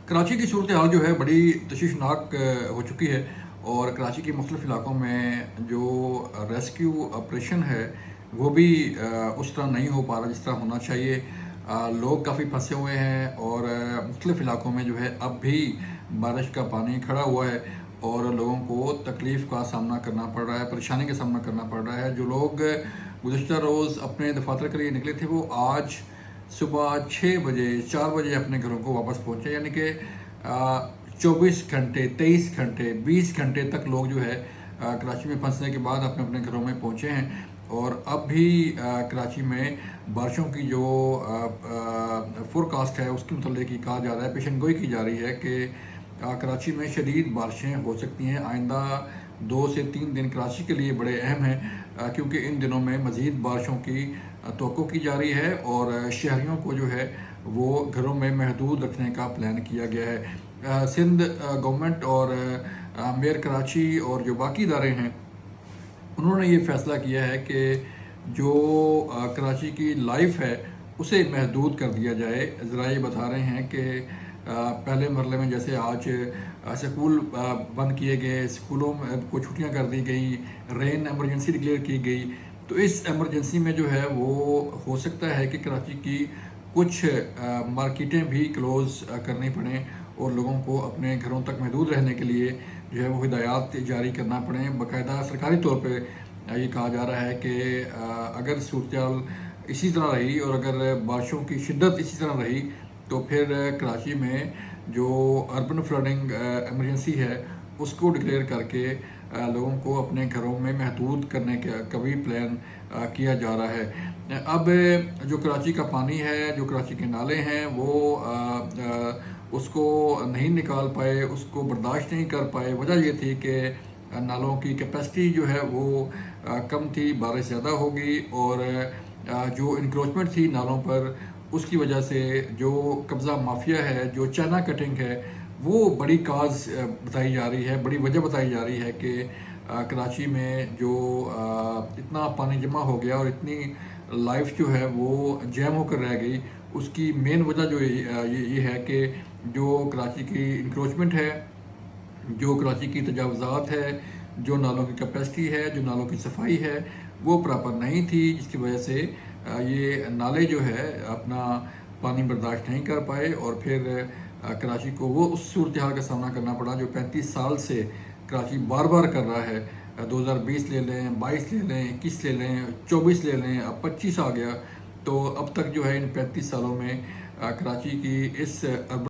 कराची की सूरत हाल जो है बड़ी तशवीशनाक हो चुकी है। और कराची के मुख्तलिफ इलाकों में जो रेस्क्यू ऑपरेशन है वो भी उस तरह नहीं हो पा रहा जिस तरह होना चाहिए। लोग काफ़ी फंसे हुए हैं और मुख्तलिफ इलाकों में जो है अब भी बारिश का पानी खड़ा हुआ है और लोगों को तकलीफ़ का सामना करना पड़ रहा है, परेशानी का सामना करना पड़ रहा है। जो लोग गुज़श्ता रोज़ अपने दफातर के लिए निकले थे वो आज सुबह 6 बजे 4 बजे अपने घरों को वापस पहुँचे, यानी कि 24 घंटे 23 घंटे 20 घंटे तक लोग जो है कराची में फंसने के बाद अपने अपने घरों में पहुँचे हैं। और अब भी कराची में बारिशों की जो फोरकास्ट है उसके मुतालिक कहा जा रहा है, पेशन गोई की जा रही है कि कराची में शदीद बारिशें हो सकती हैं। आइंदा 2 से 3 दिन कराची के लिए बड़े अहम हैं क्योंकि इन दिनों में मज़ीद बारिशों की तवक्को की जा रही है और शहरियों को जो है वो घरों में महदूद रखने का प्लान किया गया है। सिंध गवर्नमेंट और मेयर कराची और जो बाकी इदारे हैं उन्होंने ये फ़ैसला किया है कि जो कराची की लाइफ है उसे महदूद कर दिया जाए। ज़रा ये बता रहे हैं कि पहले मरले में जैसे आज स्कूल बंद किए गए, स्कूलों में को छुट्टियां कर दी गई, रेन एमरजेंसी डिक्लेयर की गई, तो इस एमरजेंसी में जो है वो हो सकता है कि कराची की कुछ मार्केटें भी क्लोज़ करनी पड़ें और लोगों को अपने घरों तक महदूद रहने के लिए जो है वो हिदायत जारी करना पड़े। बाकायदा सरकारी तौर पे ये कहा जा रहा है कि अगर सूरत इसी तरह रही और अगर बारिशों की शिद्दत इसी तरह रही तो फिर कराची में जो अर्बन फ्लडिंग एमरजेंसी है उसको डिक्लेयर करके लोगों को अपने घरों में महदूद करने का भी प्लान किया जा रहा है। अब जो कराची का पानी है, जो कराची के नाले हैं वो उसको नहीं निकाल पाए, उसको बर्दाश्त नहीं कर पाए। वजह ये थी कि नालों की कैपेसिटी जो है वो कम थी, बारिश ज़्यादा होगी और जो इंक्रोचमेंट थी नालों पर उसकी वजह से जो कब्ज़ा माफिया है, जो चाइना कटिंग है, वो बड़ी काज बताई जा रही है, बड़ी वजह बताई जा रही है कि कराची में जो इतना पानी जमा हो गया और इतनी लाइफ जो है वो जैम होकर रह गई। उसकी मेन वजह जो ये है कि जो कराची की इंक्रोचमेंट है, जो कराची की तजावज़ात है, जो नालों की कैपेसिटी है, जो नालों की सफाई है वो प्रॉपर नहीं थी, जिसकी वजह से ये नाले जो है अपना पानी बर्दाश्त नहीं कर पाए और फिर कराची को वो उस सूरत हाल का सामना करना पड़ा जो 35 साल से कराची बार बार कर रहा है। 2020 ले लें, 22 ले लें, 21 ले लें, 24 ले लें, अब 25 आ गया। तो अब तक जो है इन 35 सालों में कराची की इस